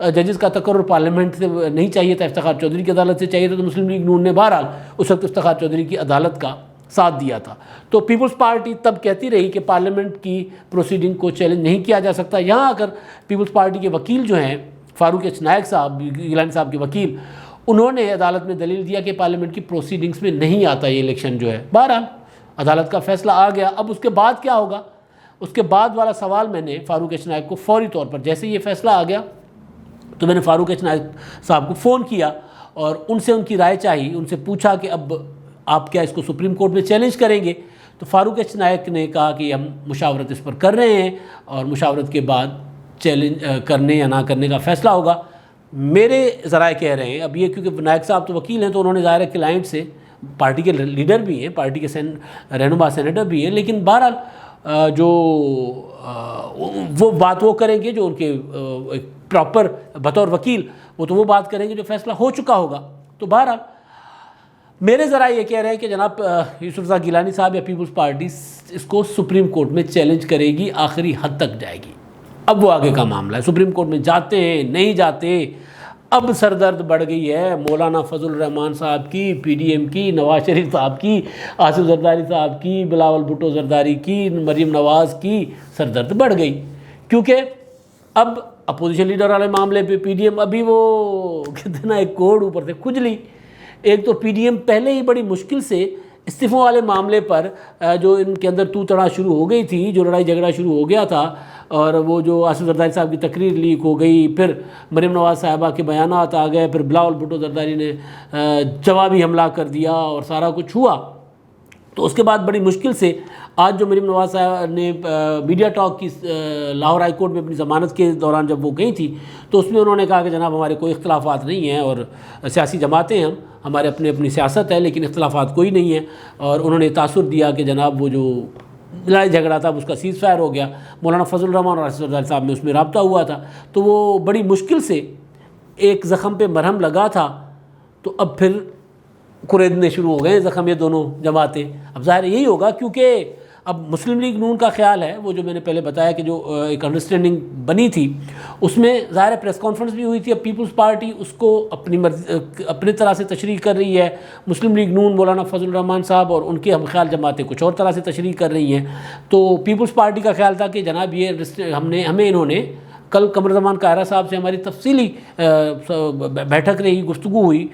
ججز کا تقرر پارلیمنٹ سے نہیں چاہیے تھا، افتخار چودھری کی عدالت سے چاہیے تھا، تو مسلم لیگ نون نے بہرحال اس وقت افتخار چودھری کی عدالت کا ساتھ دیا تھا۔ تو پیپلز پارٹی تب کہتی رہی کہ پارلیمنٹ کی پروسیڈنگ کو چیلنج نہیں کیا جا سکتا۔ یہاں اگر پیپلز پارٹی کے وکیل جو ہیں فاروق ایچ نائک صاحب، گیلانی صاحب کے وکیل، انہوں نے عدالت میں دلیل دیا کہ پارلیمنٹ کی پروسیڈنگز میں نہیں آتا یہ الیکشن جو ہے۔ بہرحال عدالت کا فیصلہ آ گیا۔ اب اس کے بعد کیا ہوگا، اس کے بعد والا سوال میں نے فاروق ایچ نائک کو فوری طور پر، جیسے یہ فیصلہ آ گیا تو میں نے فاروق ایچ نائک صاحب کو فون کیا اور ان سے ان کی رائے چاہی، ان سے پوچھا کہ اب آپ کیا اس کو سپریم کورٹ میں چیلنج کریں گے؟ تو فاروق ایچ نائک نے کہا کہ ہم مشاورت اس پر کر رہے ہیں اور مشاورت کے بعد چیلنج کرنے یا نہ کرنے کا فیصلہ ہوگا۔ میرے ذرائع کہہ رہے ہیں، اب یہ کیونکہ نائک صاحب تو وکیل ہیں تو انہوں نے ظاہر ہے کلائنٹ سے، پارٹی کے لیڈر بھی ہیں، پارٹی کے رہنما سینیٹر بھی ہیں، لیکن بہرحال جو وہ بات وہ کریں گے جو ان کے پراپر بطور وکیل، وہ تو وہ بات کریں گے جو فیصلہ ہو چکا ہوگا۔ تو بہرحال میرے ذرائع یہ کہہ رہے ہیں کہ جناب یوسف رضا گیلانی صاحب یا پیپلز پارٹی اس کو سپریم کورٹ میں چیلنج کرے گی، آخری حد تک جائے گی۔ اب وہ آگے کا معاملہ ہے، سپریم کورٹ میں جاتے ہیں نہیں جاتے۔ اب سردرد بڑھ گئی ہے مولانا فضل الرحمان صاحب کی، پی ڈی ایم کی، نواز شریف صاحب کی، آصف زرداری صاحب کی، بلاول بھٹو زرداری کی، مریم نواز کی، سردرد بڑھ گئی، کیونکہ اب اپوزیشن لیڈر والے معاملے پہ پی ڈی ایم ابھی وہ کتنا ایک کوڑ اوپر سے کھجلی۔ ایک تو پی ڈی ایم پہلے ہی بڑی مشکل سے استعفوں والے معاملے پر جو ان کے اندر تو تڑا شروع ہو گئی تھی، جو لڑائی جھگڑا شروع ہو گیا تھا، اور وہ جو آصف زرداری صاحب کی تقریر لیک ہو گئی، پھر مریم نواز صاحبہ کے بیانات آ گئے، پھر بلاول بھٹو زرداری نے جوابی حملہ کر دیا اور سارا کچھ ہوا، تو اس کے بعد بڑی مشکل سے آج جو مریم نواز صاحب نے میڈیا ٹاک کی لاہور ہائی کورٹ میں اپنی ضمانت کے دوران جب وہ گئی تھی، تو اس میں انہوں نے کہا کہ جناب ہمارے کوئی اختلافات نہیں ہیں اور سیاسی جماعتیں ہیں، ہمارے اپنی سیاست ہے لیکن اختلافات کوئی نہیں ہیں، اور انہوں نے تاثر دیا کہ جناب وہ جو لڑائی جھگڑا تھا اس کا سیز فائر ہو گیا، مولانا فضل الرحمان اور آصف زرداری صاحب میں اس میں رابطہ ہوا تھا، تو وہ بڑی مشکل سے ایک زخم پہ مرہم لگا تھا، تو اب پھر کریدنے شروع ہو گئے ہیں زخم یہ دونوں جماعتیں۔ اب ظاہر یہی ہوگا کیونکہ اب مسلم لیگ نون کا خیال ہے، وہ جو میں نے پہلے بتایا کہ جو ایک انڈرسٹینڈنگ بنی تھی اس میں ظاہر پریس کانفرنس بھی ہوئی تھی، اب پیپلز پارٹی اس کو اپنی طرح سے تشریح کر رہی ہے، مسلم لیگ نون مولانا فضل الرحمان صاحب اور ان کے ہم خیال جماعتیں کچھ اور طرح سے تشریح کر رہی ہیں۔ تو پیپلز پارٹی کا خیال تھا کہ جناب یہ ہمیں انہوں نے کل قمر زمان قاہرہ صاحب سے ہماری تفصیلی بیٹھک رہی، گفتگو ہوئی،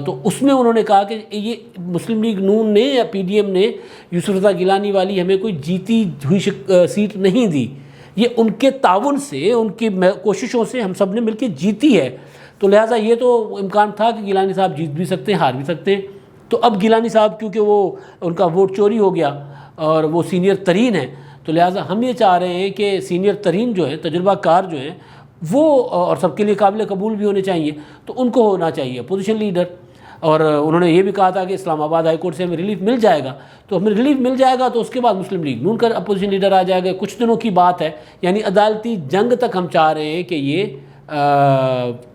تو اس میں انہوں نے کہا کہ یہ مسلم لیگ نون نے یا پی ڈی ایم نے یوسف رضا گیلانی والی ہمیں کوئی جیتی ہوئی سیٹ نہیں دی، یہ ان کے تعاون سے، ان کی کوششوں سے ہم سب نے مل کے جیتی ہے، تو لہٰذا یہ تو امکان تھا کہ گیلانی صاحب جیت بھی سکتے ہیں، ہار بھی سکتے ہیں۔ تو اب گیلانی صاحب کیونکہ وہ ان کا ووٹ چوری ہو گیا اور وہ سینئر ترین ہیں، تو لہٰذا ہم یہ چاہ رہے ہیں کہ سینئر ترین جو ہیں، تجربہ کار جو ہیں، وہ اور سب کے لیے قابل قبول بھی ہونے چاہیے، تو ان کو ہونا چاہیے اپوزیشن لیڈر۔ اور انہوں نے یہ بھی کہا تھا کہ اسلام آباد ہائی کورٹ سے ہمیں ریلیف مل جائے گا، تو ہمیں ریلیف مل جائے گا تو اس کے بعد مسلم لیگ نون کا اپوزیشن لیڈر آ جائے گا، کچھ دنوں کی بات ہے، یعنی عدالتی جنگ تک ہم چاہ رہے ہیں کہ یہ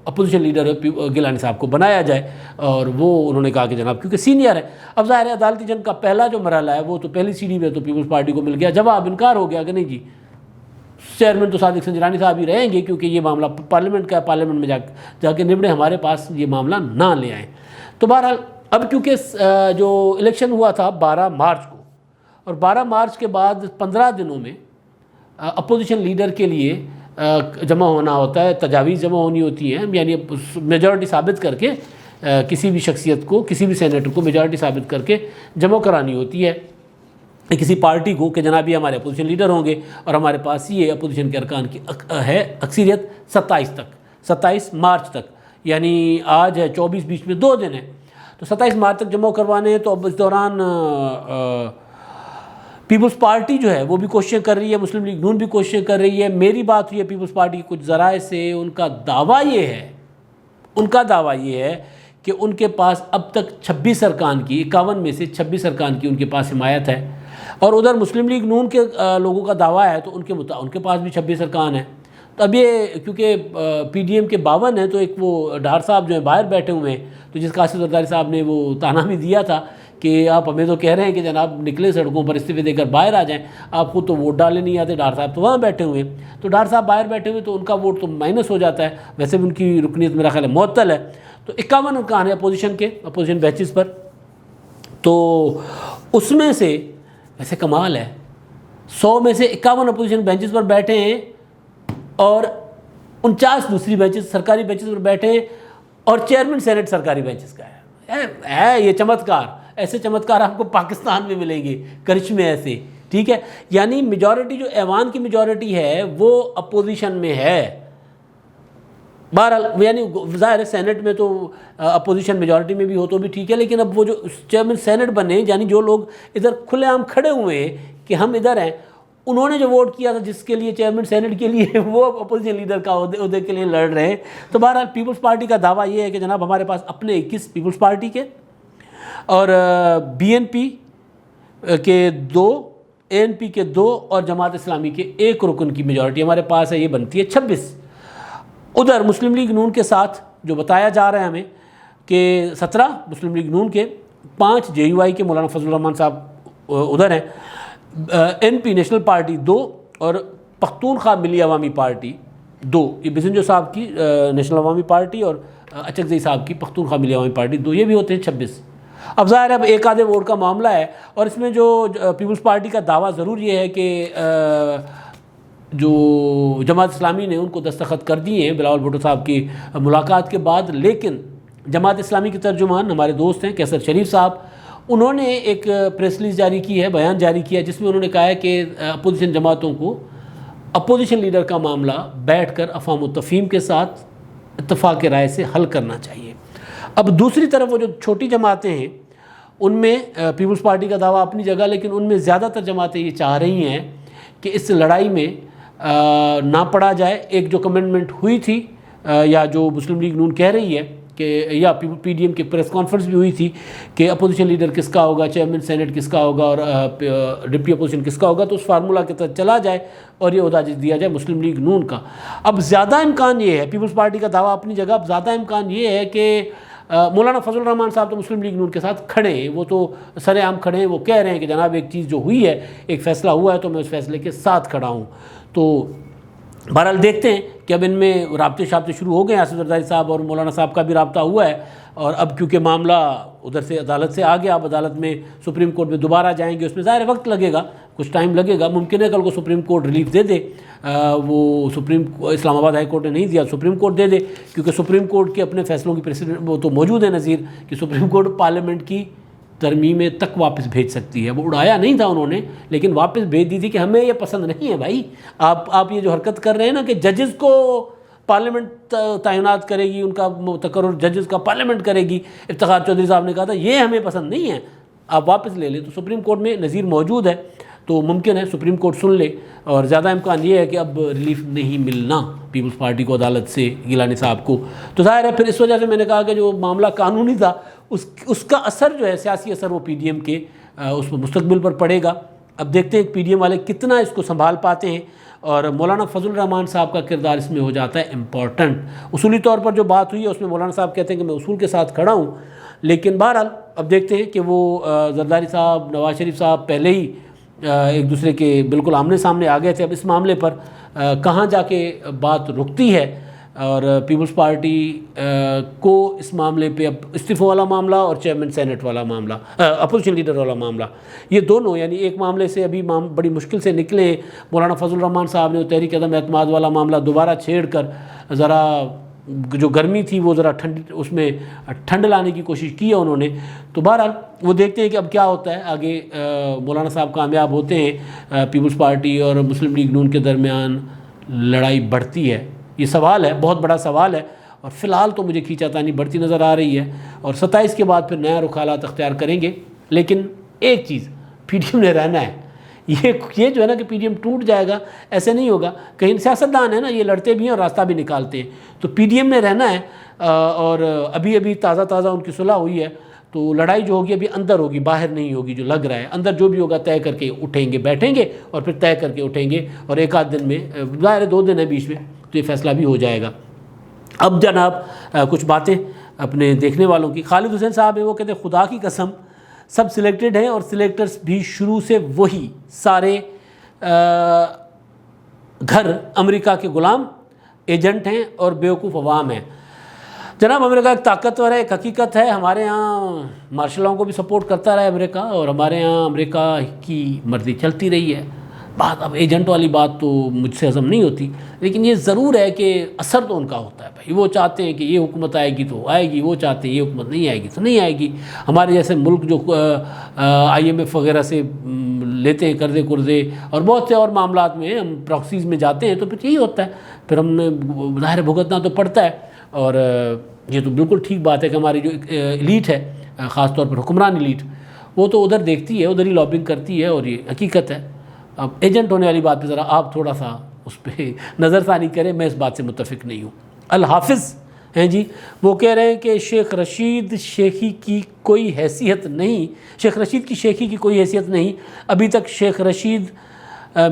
اپوزیشن لیڈر گیلانی صاحب کو بنایا جائے، اور وہ انہوں نے کہا کہ جناب کیونکہ سینئر ہے۔ اب ظاہر ہے عدالتی جنگ کا پہلا جو مرحلہ ہے وہ تو پہلی سیڑھی میں تو پیپلز پارٹی کو مل گیا، جواب انکار ہو گیا کہ نہیں جی چیئرمین تو صادق سنجرانی صاحب ہی رہیں گے کیونکہ یہ معاملہ پارلیمنٹ کا ہے، پارلیمنٹ میں جا کے نبڑے، ہمارے پاس یہ معاملہ نہ لے آئیں۔ تو بہرحال اب کیونکہ جو الیکشن ہوا تھا 12 مارچ کو، اور 12 مارچ کے بعد 15 دنوں میں اپوزیشن لیڈر کے لیے جمع ہونا ہوتا ہے، تجاویز جمع ہونی ہوتی ہیں، یعنی میجورٹی ثابت کر کے کسی بھی شخصیت کو، کسی بھی سینیٹر کو میجورٹی ثابت کر کے جمع کرانی ہوتی ہے کسی پارٹی کو کہ جناب یہ ہمارے اپوزیشن لیڈر ہوں گے، اور ہمارے پاس یہ اپوزیشن کے ارکان کی ہے اکثریت 27 مارچ تک، یعنی آج ہے 24، بیچ میں 2 دن ہے، تو 27 مارچ تک جمع کروانے ہیں۔ تو اب اس دوران پیپلز پارٹی جو ہے وہ بھی کوششیں کر رہی ہے، مسلم لیگ نون بھی کوششیں کر رہی ہے۔ میری بات ہوئی ہے پیپلز پارٹی کے کچھ ذرائع سے، ان کا دعویٰ یہ ہے کہ ان کے پاس اب تک 26 ارکان کی، 51 میں سے 26 ارکان کی ان کے پاس حمایت ہے، اور ادھر مسلم لیگ نون کے لوگوں کا دعویٰ ہے تو ان کے پاس بھی 26 ارکان ہیں۔ تو اب یہ کیونکہ پی ڈی ایم کے 52 ہیں، تو ایک وہ ڈار صاحب جو ہیں باہر بیٹھے ہوئے ہیں، تو جس کا آصف زرداری صاحب نے وہ تانا بھی دیا تھا کہ آپ ہمیں تو کہہ رہے ہیں کہ جناب نکلے سڑکوں پر استعفے دے کر باہر آ جائیں، آپ خود تو ووٹ ڈالنے نہیں آتے، ڈار صاحب تو وہاں بیٹھے ہوئے ہیں، تو ڈار صاحب باہر بیٹھے ہوئے تو ان کا ووٹ تو مائنس ہو جاتا ہے، ویسے بھی ان کی رکنیت میرا خیال ہے معطل ہے۔ تو 51 ارکان ہے اپوزیشن بینچز پر، تو اس میں سے ویسے کمال ہے 100 میں سے 51 اپوزیشن بینچز پر بیٹھے ہیں اور 49 دوسری بینچز سرکاری بینچز پر بیٹھے ہیں، اور چیئرمین سینٹ سرکاری بینچز کا ہے یہ چمتکار، ایسے چمتکار آپ کو پاکستان میں ملیں گے، کرشمے ایسے، ٹھیک ہے، یعنی میجورٹی جو ایوان کی میجورٹی ہے وہ اپوزیشن میں ہے۔ بہرحال یعنی ظاہر ہے سینٹ میں تو اپوزیشن میجورٹی میں بھی ہو تو بھی ٹھیک ہے، لیکن اب وہ جو چیئرمین سینٹ بنے، یعنی جو لوگ ادھر کھلے عام کھڑے ہوئے ہیں کہ ہم ادھر ہیں، انہوں نے جو ووٹ کیا تھا جس کے لیے چیئرمین سینٹ کے لیے، وہ اپوزیشن لیڈر کا عہدے کے لیے لڑ رہے ہیں۔ تو بہرحال پیپلز پارٹی کا دعویٰ یہ ہے کہ جناب ہمارے پاس اپنے 21 پیپلز پارٹی کے اور بی این پی کے 2، اے این پی کے 2 اور جماعت اسلامی کے 1 رکن کی میجورٹی ہمارے پاس ہے، یہ بنتی ہے 26۔ ادھر مسلم لیگ نون کے ساتھ جو بتایا جا رہا ہے ہمیں کہ 17 مسلم لیگ نون کے، 5 جے یو آئی کے مولانا فضل الرحمان صاحب ادھر ہیں، این پی نیشنل پارٹی 2 اور پختونخوا ملی عوامی پارٹی 2، یہ بسنجو صاحب کی نیشنل عوامی پارٹی اور اچکزئی صاحب کی پختونخوا ملی عوامی پارٹی 2، یہ بھی ہوتے ہیں 26۔ اب ظاہر ہے اب ایک آدھے ووٹ کا معاملہ ہے، اور اس میں جو پیپلز پارٹی کا دعویٰ ضرور یہ ہے کہ جو جماعت اسلامی نے ان کو دستخط کر دیے ہیں بلاول بھٹو صاحب کی ملاقات کے بعد، لیکن جماعت اسلامی کے ترجمان ہمارے دوست ہیں کیسر شریف صاحب، انہوں نے ایک پریس ریلیز جاری کی ہے، بیان جاری کیا ہے، جس میں انہوں نے کہا ہے کہ اپوزیشن جماعتوں کو اپوزیشن لیڈر کا معاملہ بیٹھ کر افہام و تفہیم کے ساتھ اتفاق رائے سے حل کرنا چاہیے۔ اب دوسری طرف وہ جو چھوٹی جماعتیں ہیں ان میں پیپلز پارٹی کا دعویٰ اپنی جگہ، لیکن ان میں زیادہ تر جماعتیں یہ چاہ رہی ہیں کہ اس لڑائی میں نہ پڑا جائے۔ ایک جو کمنٹمنٹ ہوئی تھی یا جو مسلم لیگ نون کہہ رہی ہے کہ یا پی ڈی ایم کی پریس کانفرنس بھی ہوئی تھی کہ اپوزیشن لیڈر کس کا ہوگا، چیئرمین سینٹ کس کا ہوگا اور ڈپٹی اپوزیشن کس کا ہوگا، تو اس فارمولہ کے تحت چلا جائے اور یہ عہدہ دیا جائے مسلم لیگ نون کا۔ اب زیادہ امکان یہ ہے، پیپلز پارٹی کا دعویٰ اپنی جگہ، اب زیادہ امکان یہ ہے کہ مولانا فضل الرحمان صاحب تو مسلم لیگ نون کے ساتھ کھڑے ہیں، وہ تو سر عام کھڑے ہیں، وہ کہہ رہے ہیں کہ جناب ایک چیز جو ہوئی ہے، ایک فیصلہ ہوا ہے تو میں اس فیصلے کے ساتھ کھڑا ہوں۔ تو بہرحال دیکھتے ہیں کہ اب ان میں رابطے شروع ہو گئے ہیں، آصف زرداری صاحب اور مولانا صاحب کا بھی رابطہ ہوا ہے، اور اب کیونکہ معاملہ ادھر سے عدالت سے آ گیا، اب عدالت میں سپریم کورٹ میں دوبارہ جائیں گے، اس میں ظاہر وقت لگے گا، کچھ ٹائم لگے گا، ممکن ہے کل کو سپریم کورٹ ریلیف دے دے، وہ اسلام آباد ہائی کورٹ نے نہیں دیا، سپریم کورٹ دے دے، کیونکہ سپریم کورٹ کے اپنے فیصلوں کی پریسیڈنٹ وہ تو موجود ہے نظیر کہ سپریم کورٹ پارلیمنٹ کی ترمیمیں تک واپس بھیج سکتی ہے، وہ اڑایا نہیں تھا انہوں نے، لیکن واپس بھیج دی تھی کہ ہمیں یہ پسند نہیں ہے بھائی، آپ یہ جو حرکت کر رہے ہیں نا کہ ججز کو پارلیمنٹ تعینات کرے گی، ان کا تقرر ججز کا پارلیمنٹ کرے گی، افتخار چودھری صاحب نے کہا تھا یہ ہمیں پسند نہیں ہے، آپ واپس لے لیں، تو سپریم کورٹ میں نظیر موجود ہے، تو ممکن ہے سپریم کورٹ سن لے، اور زیادہ امکان یہ ہے کہ اب ریلیف نہیں ملنا پیپلز پارٹی کو عدالت سے گیلانی صاحب کو، تو ظاہر ہے پھر اس وجہ سے میں نے کہا کہ جو معاملہ قانونی تھا اس کا اثر جو ہے سیاسی اثر وہ پی ڈی ایم کے اس مستقبل پر پڑے گا۔ اب دیکھتے ہیں پی ڈی ایم والے کتنا اس کو سنبھال پاتے ہیں، اور مولانا فضل الرحمان صاحب کا کردار اس میں ہو جاتا ہے امپورٹنٹ۔ اصولی طور پر جو بات ہوئی ہے اس میں مولانا صاحب کہتے ہیں کہ میں اصول کے ساتھ کھڑا ہوں، لیکن بہرحال اب دیکھتے ہیں کہ وہ زرداری صاحب، نواز شریف صاحب پہلے ہی ایک دوسرے کے بالکل آمنے سامنے آ گئے تھے، اب اس معاملے پر کہاں جا کے بات رکتی ہے، اور پیپلز پارٹی کو اس معاملے پہ اب استعفے والا معاملہ اور چیئرمین سینٹ والا معاملہ، اپوزیشن لیڈر والا معاملہ، یہ دونوں یعنی ایک معاملے سے ابھی بڑی مشکل سے نکلے ہیں۔ مولانا فضل الرحمان صاحب نے وہ تحریک عدم اعتماد والا معاملہ دوبارہ چھیڑ کر ذرا جو گرمی تھی وہ ذرا اس میں ٹھنڈ لانے کی کوشش کی ہے انہوں نے، تو بہرحال وہ دیکھتے ہیں کہ اب کیا ہوتا ہے آگے۔ مولانا صاحب کامیاب ہوتے ہیں، پیپلز پارٹی اور مسلم لیگ نون کے درمیان لڑائی بڑھتی ہے، یہ سوال ہے، بہت بڑا سوال ہے، اور فی الحال تو مجھے کھینچاتانی بڑھتی نظر آ رہی ہے، اور 27 کے بعد پھر نیا رخ حالات اختیار کریں گے۔ لیکن ایک چیز پی ڈی ایم نے رہنا ہے، یہ جو ہے نا کہ پی ڈی ایم ٹوٹ جائے گا ایسے نہیں ہوگا، کہیں سیاستدان ہیں نا یہ لڑتے بھی ہیں اور راستہ بھی نکالتے ہیں، تو پی ڈی ایم نے رہنا ہے، اور ابھی تازہ ان کی صلح ہوئی ہے، تو لڑائی جو ہوگی ابھی اندر ہوگی، باہر نہیں ہوگی، جو لگ رہا ہے اندر جو بھی ہوگا طے کر کے اٹھیں گے، بیٹھیں گے اور پھر طے کر کے اٹھیں گے، اور ایک آدھ دن میں ظاہر 2 دن ہے بیچ میں، تو یہ فیصلہ بھی ہو جائے گا۔ اب جناب کچھ باتیں اپنے دیکھنے والوں کی، خالد حسین صاحب ہیں، وہ کہتے ہیں خدا کی قسم سب سلیکٹڈ ہیں اور سلیکٹرز بھی شروع سے وہی سارے گھر امریکہ کے غلام ایجنٹ ہیں اور بیوقوف عوام ہیں۔ جناب امریکہ ایک طاقتور ہے، ایک حقیقت ہے، ہمارے ہاں مارشلوں کو بھی سپورٹ کرتا رہا ہے امریکہ، اور ہمارے ہاں امریکہ کی مرضی چلتی رہی ہے۔ بات اب ایجنٹ والی بات تو مجھ سے ہضم نہیں ہوتی، لیکن یہ ضرور ہے کہ اثر تو ان کا ہوتا ہے بھائی، وہ چاہتے ہیں کہ یہ حکومت آئے گی تو آئے گی، وہ چاہتے ہیں یہ حکومت نہیں آئے گی تو نہیں آئے گی۔ ہمارے جیسے ملک جو IMF وغیرہ سے لیتے ہیں قرضے اور بہت سے اور معاملات میں ہم پراکسیز میں جاتے ہیں تو پھر یہی ہوتا ہے، پھر ہم نے ظاہر بھگتنا تو پڑتا ہے۔ اور یہ تو بالکل ٹھیک بات ہے کہ ہماری جو ایلیٹ ہے، خاص طور پر حکمران ایلیٹ، وہ تو ادھر دیکھتی ہے، ادھر ہی لابنگ کرتی ہے، اور یہ حقیقت ہے۔ اب ایجنٹ ہونے والی بات پہ ذرا آپ تھوڑا سا اس پہ نظر ثانی کریں، میں اس بات سے متفق نہیں ہوں۔ الحافظ ہیں جی، وہ کہہ رہے ہیں کہ شیخ رشید شیخی کی کوئی حیثیت نہیں، شیخ رشید کی شیخی کی کوئی حیثیت نہیں، ابھی تک شیخ رشید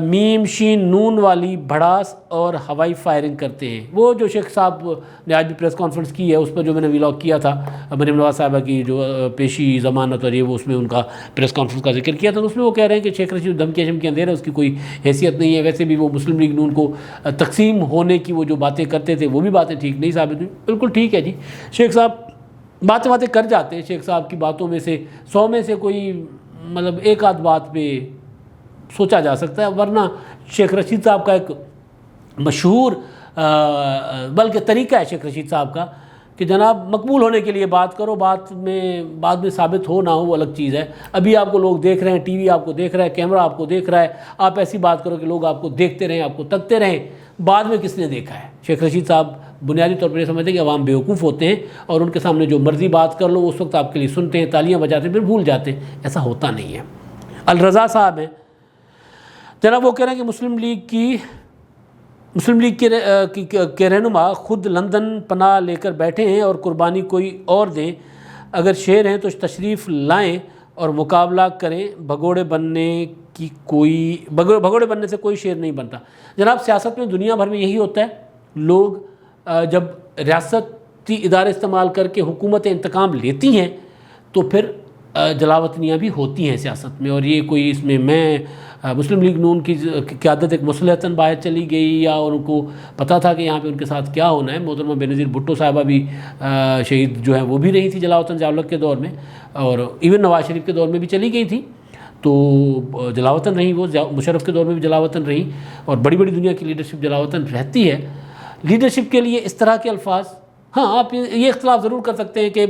میم شین نون والی بھڑاس اور ہوائی فائرنگ کرتے ہیں۔ وہ جو شیخ صاحب نے آج بھی پریس کانفرنس کی ہے، اس پر جو میں نے ولاگ کیا تھا مریم نواز صاحبہ کی جو پیشی ضمانت اور یہ، وہ اس میں ان کا پریس کانفرنس کا ذکر کیا تھا، تو اس میں وہ کہہ رہے ہیں کہ شیخ رشید دھمکی شمکی اندھیرا، اس کی کوئی حیثیت نہیں ہے۔ ویسے بھی وہ مسلم لیگ نون کو تقسیم ہونے کی وہ جو باتیں کرتے تھے وہ بھی باتیں ٹھیک نہیں ثابت ہوئی۔ بالکل ٹھیک ہے جی، شیخ صاحب باتیں کر جاتے ہیں، شیخ صاحب کی باتوں میں سے 100 میں سے کوئی مطلب ایک آدھ بات پہ سوچا جا سکتا ہے، ورنہ شیخ رشید صاحب کا ایک مشہور بلکہ طریقہ ہے شیخ رشید صاحب کا کہ جناب مقبول ہونے کے لیے بات کرو، بعد میں ثابت ہو نہ ہو وہ الگ چیز ہے۔ ابھی آپ کو لوگ دیکھ رہے ہیں، ٹی وی آپ کو دیکھ رہا ہے، کیمرہ آپ کو دیکھ رہا ہے، آپ ایسی بات کرو کہ لوگ آپ کو دیکھتے رہیں، آپ کو تکتے رہیں، بعد میں کس نے دیکھا ہے؟ شیخ رشید صاحب بنیادی طور پر یہ سمجھتے ہیں کہ عوام بیوقوف ہوتے ہیں اور ان کے سامنے جو مرضی بات کر لو اس وقت آپ کے لیے سنتے ہیں، تالیاں بجاتے ہیں، پھر بھول جاتے ہیں۔ ایسا ہوتا نہیں ہے۔ الرضا صاحب ہیں جناب، وہ کہہ رہے ہیں کہ مسلم لیگ کے رہنما خود لندن پناہ لے کر بیٹھے ہیں اور قربانی کوئی اور دیں، اگر شیر ہیں تو تشریف لائیں اور مقابلہ کریں، بھگوڑے بننے سے کوئی شیر نہیں بنتا۔ جناب سیاست میں دنیا بھر میں یہی ہوتا ہے، لوگ جب ریاستی ادارے استعمال کر کے حکومتیں انتقام لیتی ہیں تو پھر جلاوطنیاں بھی ہوتی ہیں سیاست میں، اور یہ کوئی اس میں مسلم لیگ نون کی قیادت ایک مصلحتاً باہر چلی گئی یا ان کو پتہ تھا کہ یہاں پہ ان کے ساتھ کیا ہونا ہے۔ محترمہ بینظیر بھٹو صاحبہ بھی شہید جو ہیں وہ بھی رہی تھی جلاوطن ضیاء کے دور میں، اور ایون نواز شریف کے دور میں بھی چلی گئی تھی، تو جلاوطن رہی، وہ مشرف کے دور میں بھی جلاوطن رہی، اور بڑی بڑی دنیا کی لیڈرشپ جلاوطن رہتی ہے۔ لیڈرشپ کے لیے اس طرح کے الفاظ، ہاں آپ یہ اختلاف ضرور کر سکتے ہیں کہ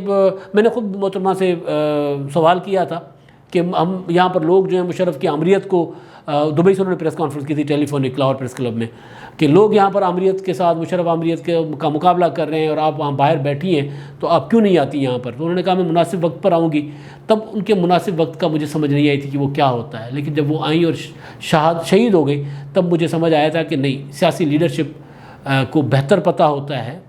میں نے خود محترمہ سے سوال کیا تھا کہ ہم یہاں پر لوگ جو ہیں مشرف کی آمریت کو، دبئی سے انہوں نے پریس کانفرنس کی تھی ٹیلی فونک لاہور پریس کلب میں، کہ لوگ یہاں پر آمریت کے ساتھ مشرف آمریت کا مقابلہ کر رہے ہیں اور آپ وہاں باہر بیٹھی ہیں تو آپ کیوں نہیں آتی یہاں پر؟ تو انہوں نے کہا میں مناسب وقت پر آؤں گی۔ تب ان کے مناسب وقت کا مجھے سمجھ نہیں آئی تھی کہ وہ کیا ہوتا ہے، لیکن جب وہ آئیں اور شہید ہو گئی تب مجھے سمجھ آیا تھا کہ نہیں، سیاسی لیڈرشپ کو بہتر پتہ ہوتا ہے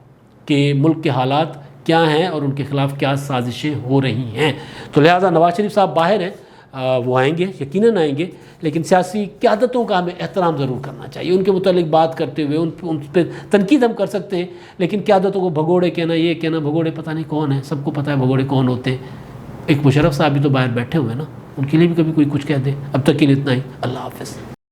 کہ ملک کے حالات کیا ہیں اور ان کے خلاف کیا سازشیں ہو رہی ہیں۔ تو لہٰذا نواز شریف صاحب باہر ہیں، وہ آئیں گے، یقیناً آئیں گے، لیکن سیاسی قیادتوں کا ہمیں احترام ضرور کرنا چاہیے۔ ان کے متعلق بات کرتے ہوئے ان پہ تنقید ہم کر سکتے ہیں، لیکن قیادتوں کو بھگوڑے کہنا، یہ کہنا بھگوڑے پتہ نہیں کون ہیں، سب کو پتہ ہے بھگوڑے کون ہوتے ہیں۔ ایک مشرف صاحب بھی تو باہر بیٹھے ہوئے ہیں نا، ان کے لیے بھی کبھی کوئی کچھ کہہ دے۔ اب تک کے لیے اتنا ہی، اللہ حافظ۔